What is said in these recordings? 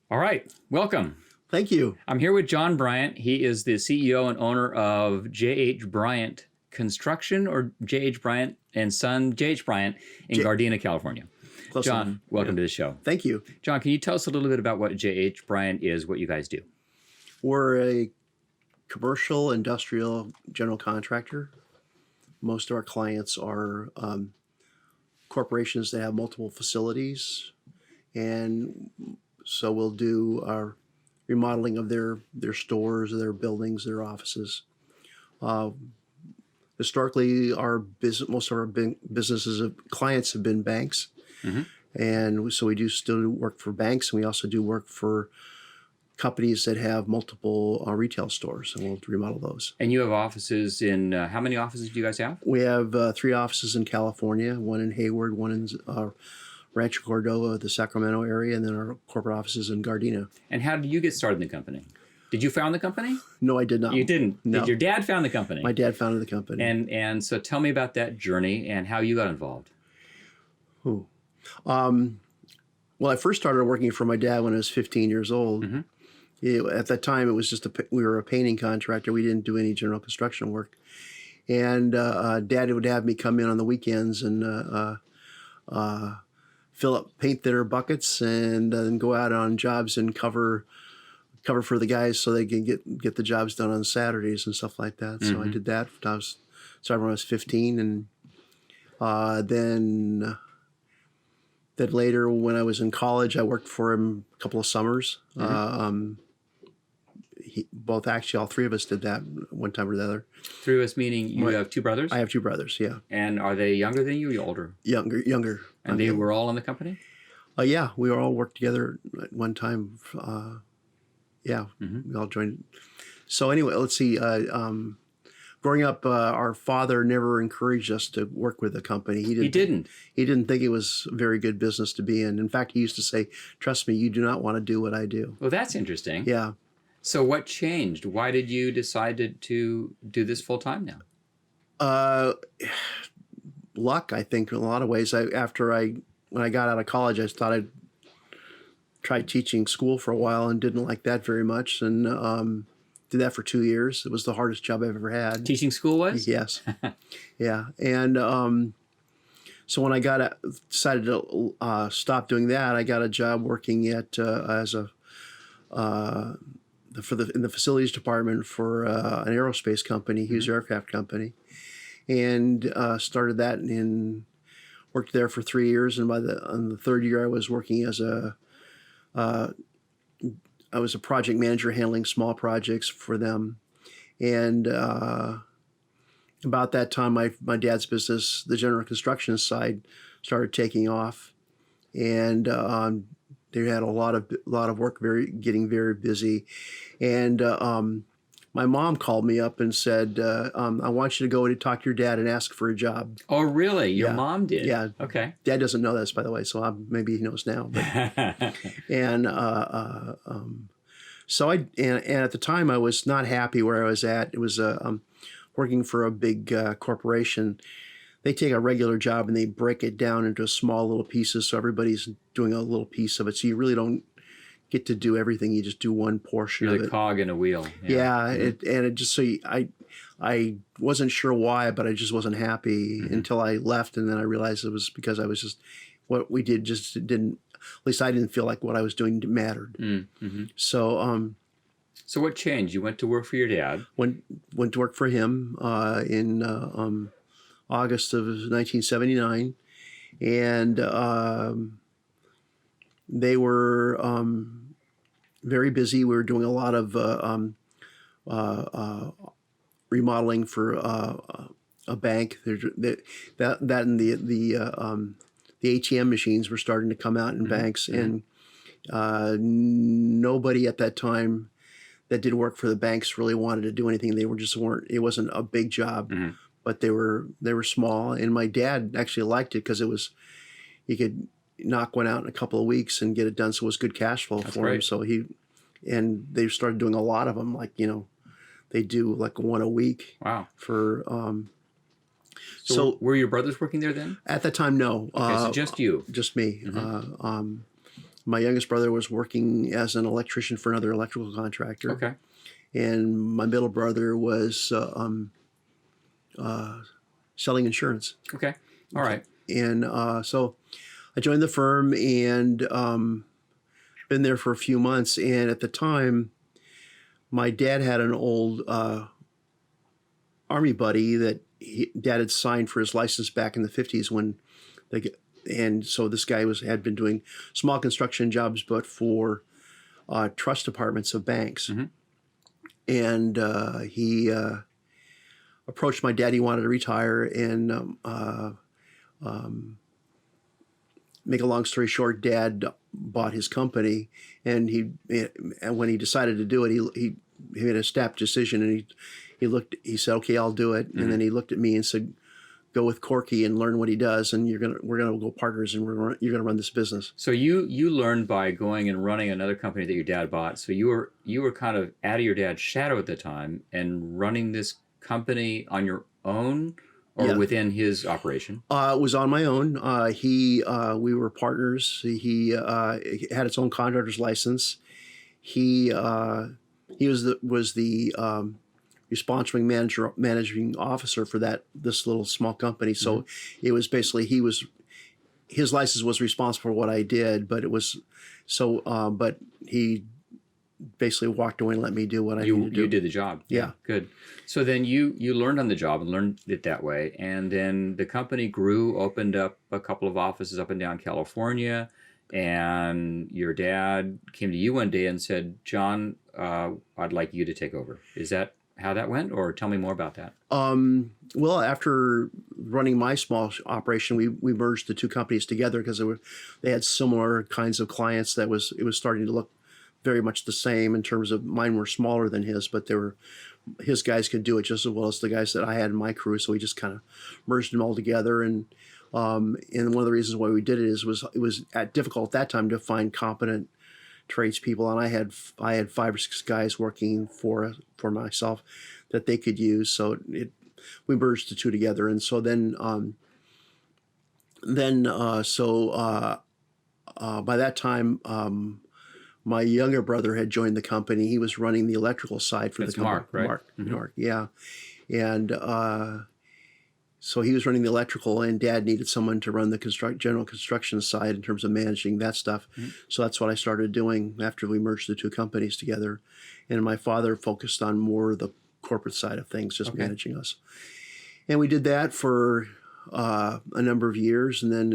All right, welcome. Thank you. I'm here with John Bryant. He is the CEO and owner of J.H. Bryant Construction, or J.H. Bryant and Son, J.H. Bryant in Gardena, California. Close John, enough. welcome to the show. Thank you. John, can you tell us a little bit about what J.H. Bryant is, what you guys do? We're a commercial industrial general contractor. Most of our clients are corporations that have multiple facilities, and so we'll do our remodeling of their stores, their buildings, their offices. Historically, most of our businesses clients have been banks, and so we do still work for banks, and we also do work for companies that have multiple retail stores, and we'll remodel those. And you have offices in, how many offices do you guys have? We have 3 offices in California, one in Hayward, one in Rancho Cordova, the Sacramento area, and then our corporate offices in Gardena. And how did you get started in the company? Did you found the company? No, I did not. You didn't? No. Did your dad found the company? My dad founded the company. And so tell me about that journey and how you got involved. Well, I first started working for my dad when I was 15 years old. At that time, it was just we were a painting contractor. We didn't do any general construction work. And Dad would have me come in on the weekends and fill up paint thinner buckets and then go out on jobs and cover for the guys so they can get the jobs done on Saturdays and stuff like that. So I did that. When I was 15, and then later when I was in college, I worked for him a couple of summers. All 3 of us did that one time or the other. 3 of us meaning you have 2 brothers? I have 2 brothers, yeah. And are they younger than you or older? Younger. And they were all in the company? Yeah, we all worked together at one time. We all joined. So anyway, let's see. Growing up, our father never encouraged us to work with the company. He didn't think it was a very good business to be in. In fact, he used to say, "Trust me, you do not want to do what I do." Well, that's interesting. Yeah. So what changed? Why did you decide to do this full time now? Luck, I think, in a lot of ways. When I got out of college, I thought I'd try teaching school for a while and didn't like that very much, and did that for 2 years. It was the hardest job I've ever had. Teaching school was? Yes. Yeah. And so when I decided to stop doing that, I got a job working at in the facilities department for an aerospace company, Hughes Aircraft Company, and started that and worked there for 3 years. And on the 3rd year, I was working as I was a project manager handling small projects for them. And about that time, my dad's business, the general construction side, started taking off, and they had a lot of work, getting very busy. And my mom called me up and said, "I want you to go to talk to your dad and ask for a job." Oh, really? Your mom did? Yeah. Okay. Dad doesn't know this, by the way, so maybe he knows now. But, and so and at the time I was not happy where I was at. It was working for a big corporation. They take a regular job and they break it down into small little pieces, so everybody's doing a little piece of it. So you really don't get to do everything. You just do one portion of it. You're the cog in a wheel. Yeah, it just I wasn't sure why, but I just wasn't happy until I left, and then I realized it was because I was just what we did just didn't. At least I didn't feel like what I was doing mattered. So so what changed? You went to work for your dad. Went to work for him in August of 1979, and they were very busy. We were doing a lot of remodeling for a bank. That and the ATM machines were starting to come out in banks, and nobody at that time that did work for the banks really wanted to do anything. They weren't. It wasn't a big job, but they were small. And my dad actually liked it because you could knock one out in a couple of weeks and get it done. So it was good cash flow for him. So they started doing a lot of them. Like, they do like one a week. Wow. For so were your brothers working there then? At the time, no. Okay, so just you. Just me. my youngest brother was working as an electrician for another electrical contractor. Okay. And my middle brother was selling insurance. Okay. All right. And so I joined the firm and been there for a few months. And at the time, my dad had an old Army buddy that Dad had signed for his license back in the 50s when and so this guy had been doing small construction jobs, but for trust departments of banks. Mm-hmm. And he approached my dad. He wanted to retire, and make a long story short, Dad bought his company, and when he decided to do it, he made a snap decision, and he said, "Okay, I'll do it." Mm-hmm. And then he looked at me and said, "Go with Corky and learn what he does, and we're gonna go partners, and you're gonna run this business." So you learned by going and running another company that your dad bought. So you were kind of out of your dad's shadow at the time and running this company on your own, or within his operation? It was on my own. We were partners. He had its own contractor's license. He was the responsible managing officer for this little small company. So it was basically his license was responsible for what I did, but it was so. But he basically walked away and let me do what I needed to do. You did the job. Yeah. Good. So then you learned on the job and learned it that way. And then the company grew, opened up a couple of offices up and down California. And your dad came to you one day and said, "John, I'd like you to take over." Is that how that went? Or tell me more about that. Well, after running my small operation, we merged the two companies together because they had similar kinds of clients. It was starting to look very much the same in terms of mine were smaller than his, but his guys could do it just as well as the guys that I had in my crew. So we just kind of merged them all together. And one of the reasons why we did it it was difficult at that time to find competent tradespeople, and I had 5 or 6 guys working for myself that they could use. So we merged the two together, and so then by that time, my younger brother had joined the company. He was running the electrical side for the company. Mark, right? Mark, yeah, and so he was running the electrical, and Dad needed someone to run the general construction side in terms of managing that stuff. Mm-hmm. So that's what I started doing after we merged the two companies together. And my father focused on more of the corporate side of things, just managing us. And we did that for a number of years. And then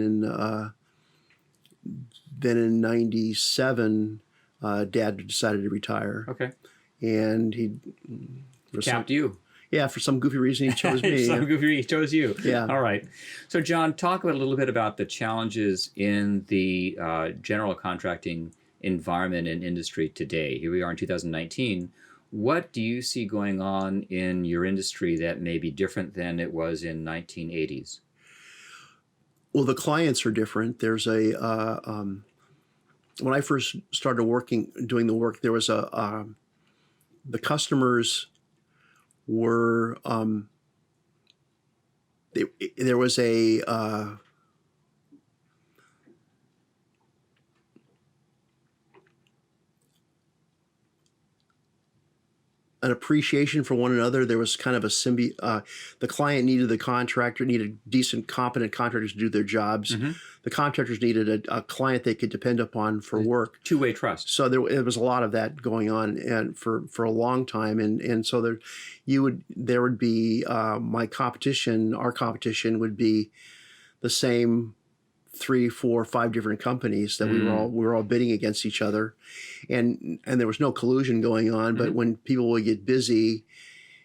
in '97, Dad decided to retire. Okay. And he capped you. Yeah, for some goofy reason he chose me. He chose you. Yeah. All right. So, John, talk a little bit about the challenges in the general contracting environment and industry today. Here we are in 2019. What do you see going on in your industry that may be different than it was in 1980s? Well, the clients are different. There's when I first started doing the work, there was the customers were there was an appreciation for one another. There was kind of a symbiote. The client needed the contractor, needed decent, competent contractors to do their jobs. Mm-hmm. The contractors needed a client they could depend upon for work. Two-way trust. So there was a lot of that going on, and for a long time. And so there would be my competition. Our competition would be the same 3, 4, 5 different companies that we were all bidding against each other, and there was no collusion going on. But when people would get busy,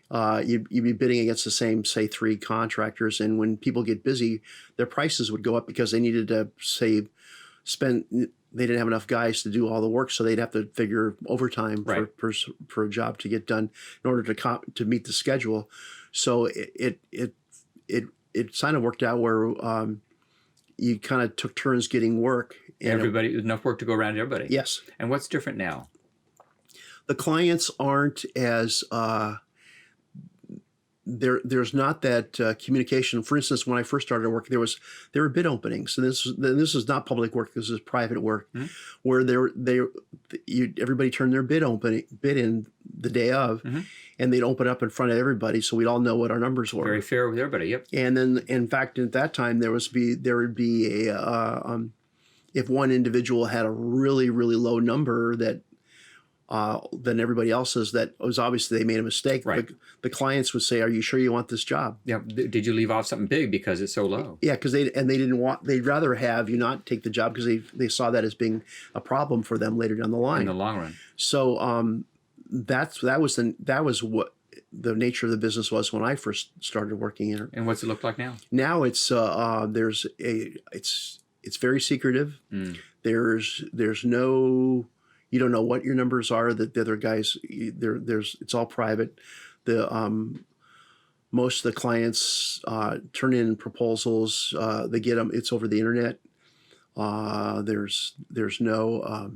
you'd be bidding against the same, say, 3 contractors, and when people get busy, their prices would go up because they needed to they didn't have enough guys to do all the work, so they'd have to figure overtime for a job to get done in order to meet the schedule. So it kind of worked out where you kind of took turns getting work. And enough work to go around to everybody. Yes. And what's different now? The clients aren't as there's not that communication. For instance, when I first started work, there were bid openings, and this is not public work. This is private work, Mm-hmm. where everybody turned their bid in the day of, Mm-hmm. and they'd open up in front of everybody, so we'd all know what our numbers were. Very fair with everybody. Yep. And then, in fact, at that time, there would be if one individual had a really low number that than everybody else's, that was obviously they made a mistake. Right. The clients would say, "Are you sure you want this job?" Yeah. Did you leave off something big because it's so low? Yeah, because they'd rather have you not take the job because they saw that as being a problem for them later down the line. In the long run. So that was what the nature of the business was when I first started working in it. And what's it look like now? Now it's it's very secretive. Mm. There's no, you don't know what your numbers are. That the other guys, it's all private. Most of the clients turn in proposals. They get them. It's over the internet. There's no.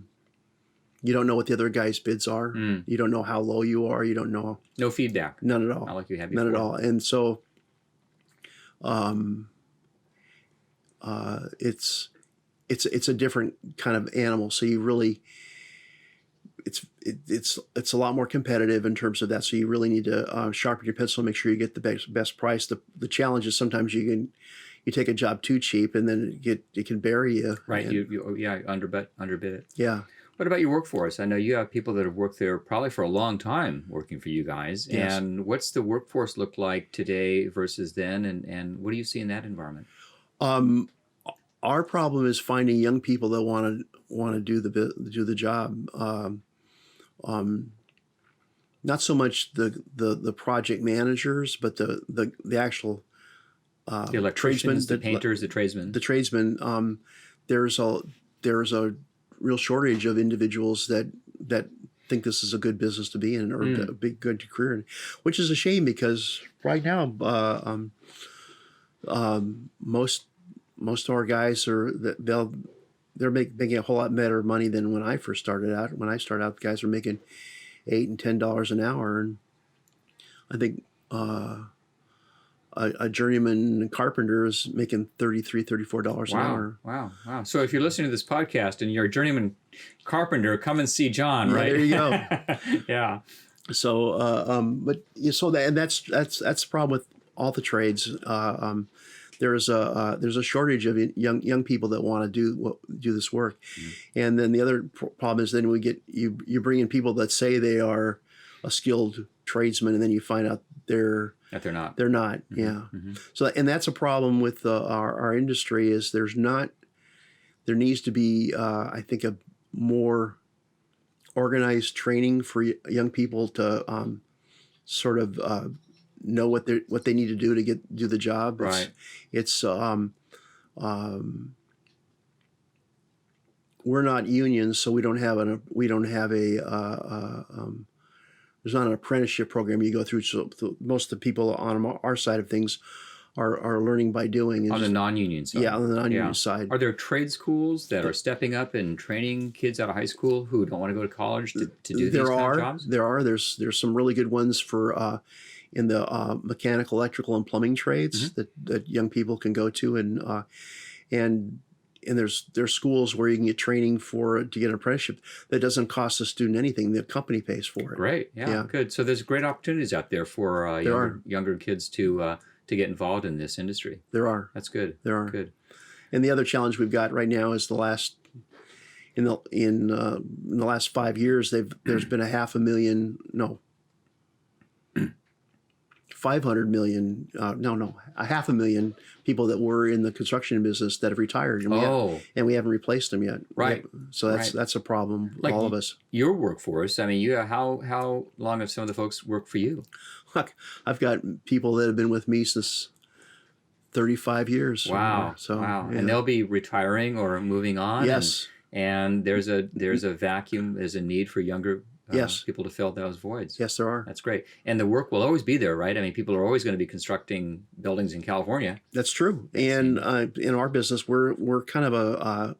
You don't know what the other guy's bids are. Mm. You don't know how low you are. You don't know. No feedback. None at all. Not like you had before. None at all. And so, it's a different kind of animal. So you really, it's a lot more competitive in terms of that. So you really need to sharpen your pencil, make sure you get the best price. The challenge is sometimes you take a job too cheap, and then it can bury you. Right. And, You underbid it. yeah. What about your workforce? I know you have people that have worked there probably for a long time working for you guys. Yes. And what's the workforce look like today versus then? And what do you see in that environment? Our problem is finding young people that want to do the job. Not so much the project managers, but the actual The electricians, the painters, the tradesmen. The tradesmen. There's a real shortage of individuals that think this is a good business to be in, or a good career in, which is a shame because right now most of our guys they're making a whole lot better money than when I first started out. When I started out, the guys were making $8 and $10 an hour, and I think a journeyman carpenter is making $33, $34 an hour. Wow. So if you're listening to this podcast and you're a journeyman carpenter, come and see John, Yeah, right? there you go. Yeah. So, that's the problem with all the trades. There's a shortage of young people that want to do this work, and then the other problem is then you bring in people that say they are a skilled tradesman, and then you find out they're not. Mm-hmm. Yeah. Mm-hmm. So, and that's a problem with our industry is there needs to be I think a more organized training for young people to sort of know what they need to do to do the job. Right. We're not unions, so we don't have there's not an apprenticeship program you go through. So most of the people on our side of things are learning by doing. On the non-union side. Yeah, on the non-union side. Are there trade schools that are stepping up and training kids out of high school who don't want to go to college to do these kind of jobs? There's some really good ones for in the mechanical, electrical, and plumbing trades that young people can go to, and there's schools where you can get training to get an apprenticeship that doesn't cost the student anything. The company pays for it. Great, yeah. Good. So there's great opportunities out there for younger kids to get involved in this industry. There are. That's good. There are. Good. And the other challenge we've got right now is in the last 5 years there's been 500,000 500,000 people that were in the construction business that have retired, and we haven't replaced them yet. Right. So that's a problem with all of us. Your workforce. I mean, how long have some of the folks worked for you? Look, I've got people that have been with me since 35 years. Wow. Yeah. And they'll be retiring or moving on. Yes. And there's a vacuum. There's a need for younger people to fill those voids. Yes, there are. That's great. And the work will always be there, right? I mean, people are always going to be constructing buildings in California. That's true. And in our business, we're kind of a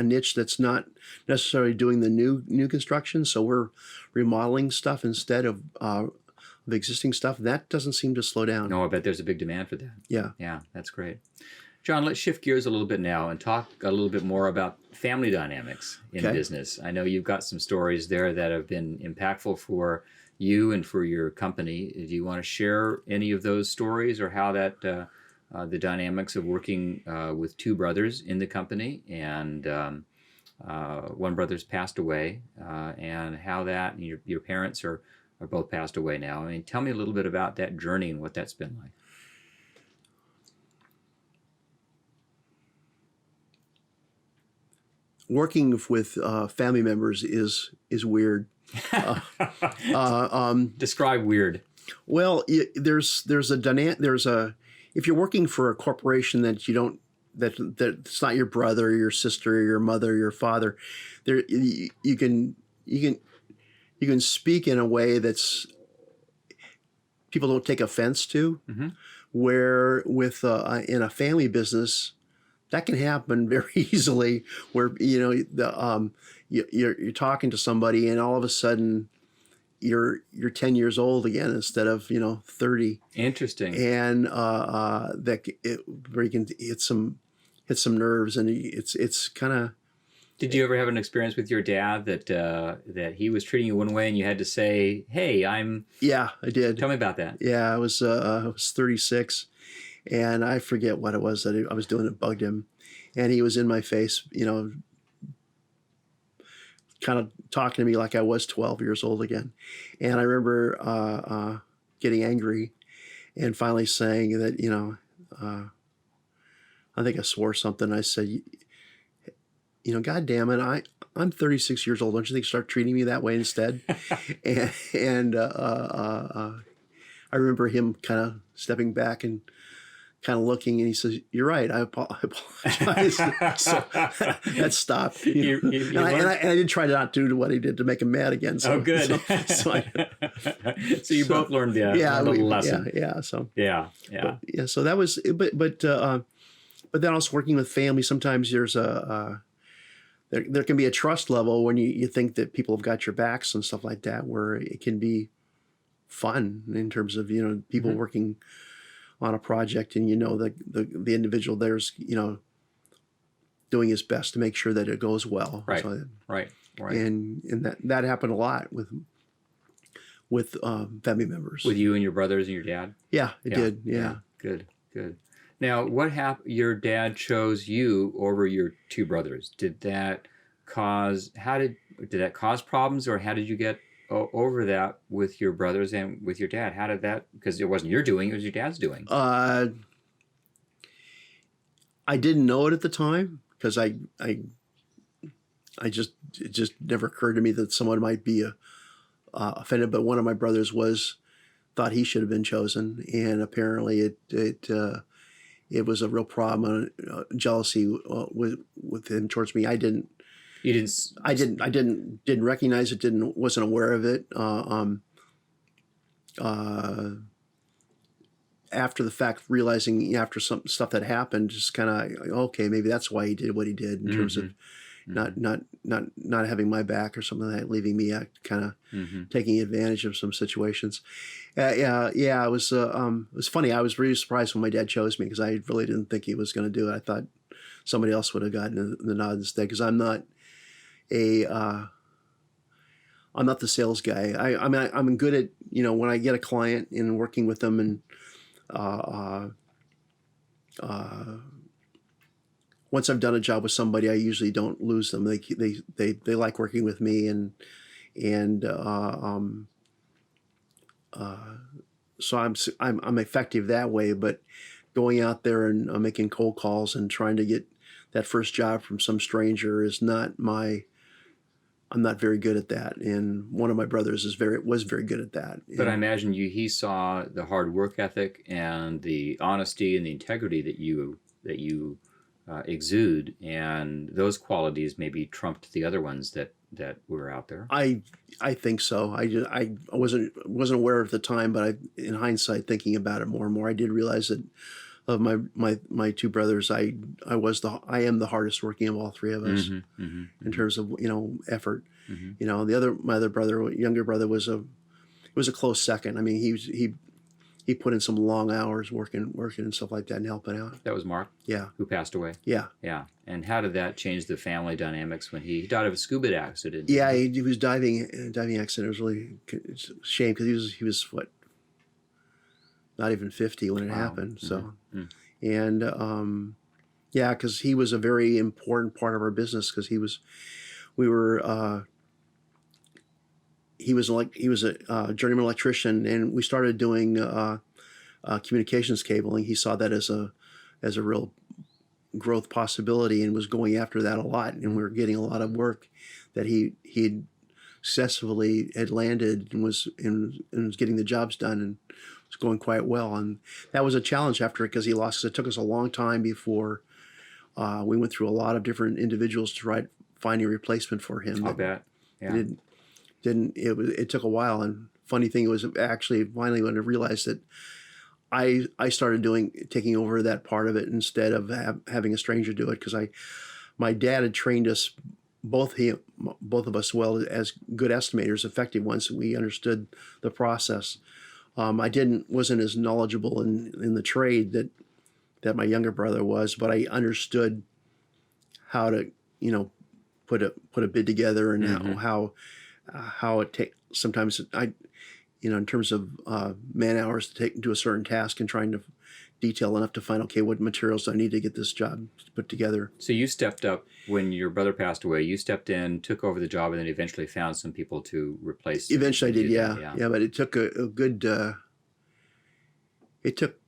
niche that's not necessarily doing the new construction. So we're remodeling stuff instead of of existing stuff, that doesn't seem to slow down. No, I bet there's a big demand for that. Yeah. Yeah, that's great. John, let's shift gears a little bit now and talk a little bit more about family dynamics in Okay. business. I know you've got some stories there that have been impactful for you and for your company. Do you want to share any of those stories, or how that the dynamics of working with two brothers in the company, and one brother's passed away, and how that your parents are both passed away now? I mean, tell me a little bit about that journey and what that's been like. Working with family members is weird. Describe weird. Well, there's a if you're working for a corporation that you don't that's not your brother, or your sister, or your mother, or your father, there you can speak in a way that's people don't take offense to. Mm-hmm. Where with in a family business, that can happen very easily. Where you're talking to somebody, and all of a sudden you're 10 years old again instead of 30. Interesting. And where you can hit some nerves, and it's kind of. Did you ever have an experience with your dad that that he was treating you one way and you had to say, "Hey, I'm"? Yeah, I did. Tell me about that. Yeah, I was 36, and I forget what it was that I was doing that bugged him, and he was in my face, kind of talking to me like I was 12 years old again. And I remember getting angry and finally saying that, I think I swore something. I said, God damn it, I'm 36 years old. Don't you think start treating me that way instead? and I remember him kind of stepping back and kind of looking, and he says, "You're right. I apologize." So that stopped. And I did try to not do what he did to make him mad again. So, oh, good. So you both learned the lesson. Yeah. So yeah. So that was, but then also working with family, sometimes there's there can be a trust level when you think that people have got your backs and stuff like that, where it can be fun in terms of people Mm-hmm. working on a project, and the individual there's doing his best to make sure that it goes well. Right. So, Right. And that happened a lot with family members. With you and your brothers and your dad. Yeah, it did. Yeah. Good. Now, what happened? Your dad chose you over your two brothers. Did that cause? Did that cause problems, or how did you get over that with your brothers and with your dad? How did that? Because it wasn't your doing; it was your dad's doing. I didn't know it at the time, because it just never occurred to me that someone might be offended. But one of my brothers thought he should have been chosen, and apparently it was a real problem, jealousy with him towards me. I didn't recognize it. Wasn't aware of it. After the fact, realizing after some stuff that happened, just kind of okay, maybe that's why he did what he did in terms of not having my back or something like that, leaving me kind of taking advantage of some situations. It was funny. I was really surprised when my dad chose me, because I really didn't think he was going to do it. I thought somebody else would have gotten the nod instead, because I'm not the sales guy. I'm good at when I get a client and working with them, and once I've done a job with somebody, I usually don't lose them. They like working with me, and so I'm effective that way. But going out there and making cold calls and trying to get that first job from some stranger is not I'm not very good at that. And one of my brothers was very good at that. But I imagine he saw the hard work ethic and the honesty and the integrity that you exude, and those qualities maybe trumped the other ones that were out there. I think so. I wasn't aware at the time, but in hindsight, thinking about it more and more, I did realize that of my two brothers, I am the hardest working of all three of us in terms of effort. My other brother, younger brother, was a close second. I mean, he put in some long hours working and stuff like that and helping out. That was Mark, Yeah, who passed away. yeah, Yeah. And how did that change the family dynamics when he died of a scuba accident? yeah. He was diving accident. It was really it's a shame because he was what, not even 50 when it Wow. happened. So, Mm-hmm. and yeah, because he was a very important part of our business because we were. He was a journeyman electrician, and we started doing communications cabling. He saw that as a real growth possibility and was going after that a lot. And we were getting a lot of work that he successfully had landed and was getting the jobs done and was going quite well. And that was a challenge after it because he lost. 'Cause it took us a long time before we went through a lot of different individuals to find a replacement for him. I'll bet. Yeah. It took a while. And funny thing was actually finally when I realized that I started taking over that part of it instead of having a stranger do it, because my dad had trained us both of us well as good estimators, effective ones. We understood the process. I wasn't as knowledgeable in the trade that my younger brother was, but I understood how to put a bid together and how it takes sometimes in terms of man hours to do a certain task and trying to detail enough to find, okay, what materials do I need to get this job put together. So you stepped up when your brother passed away. You stepped in, took over the job, and then eventually found some people to replace him. Eventually I did, yeah. But it took a good it took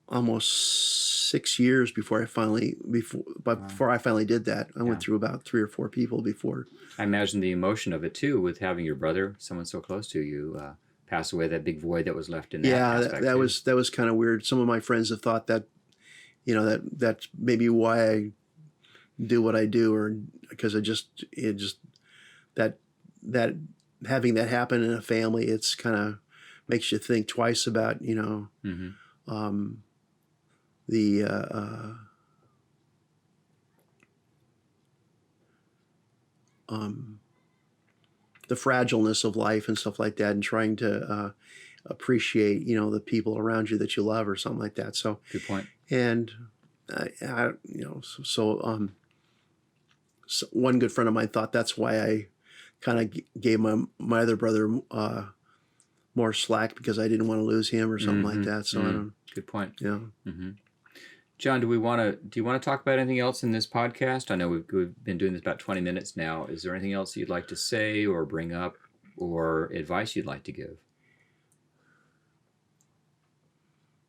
almost 6 years before I finally did that. I went through about 3 or 4 people before. I imagine the emotion of it too, with having your brother, someone so close to you, pass away. That big void that was left in that. Yeah, that was kind of weird. Some of my friends have thought that, that's maybe why I do what I do, or because that having that happen in a family, it's kind of makes you think twice about the fragileness of life and stuff like that, and trying to appreciate the people around you that you love or something like that. So good point. And so one good friend of mine thought that's why I kind of gave my other brother more slack, because I didn't want to lose him or something like that. So I don't. Good point. Yeah. John, do you want to talk about anything else in this podcast? I know we've been doing this about 20 minutes now. Is there anything else you'd like to say or bring up, or advice you'd like to give?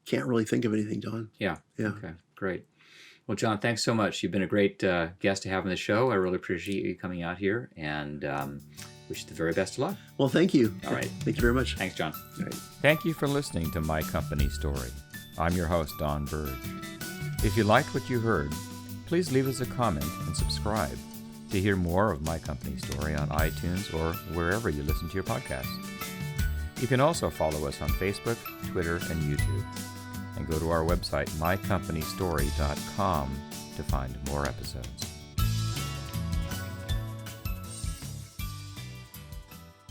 Can't really think of anything, Don. Yeah. Yeah. Okay, great. Well, John, thanks so much. You've been a great guest to have on the show. I really appreciate you coming out here, and wish you the very best of luck. Well, thank you. All right. Thank you very much. Thanks, John. All right. Thank you for listening to My Company Story. I'm your host, Don Burge. If you liked what you heard, please leave us a comment and subscribe to hear more of My Company Story on iTunes or wherever you listen to your podcasts. You can also follow us on Facebook, Twitter, and YouTube, and go to our website, mycompanystory.com, to find more episodes.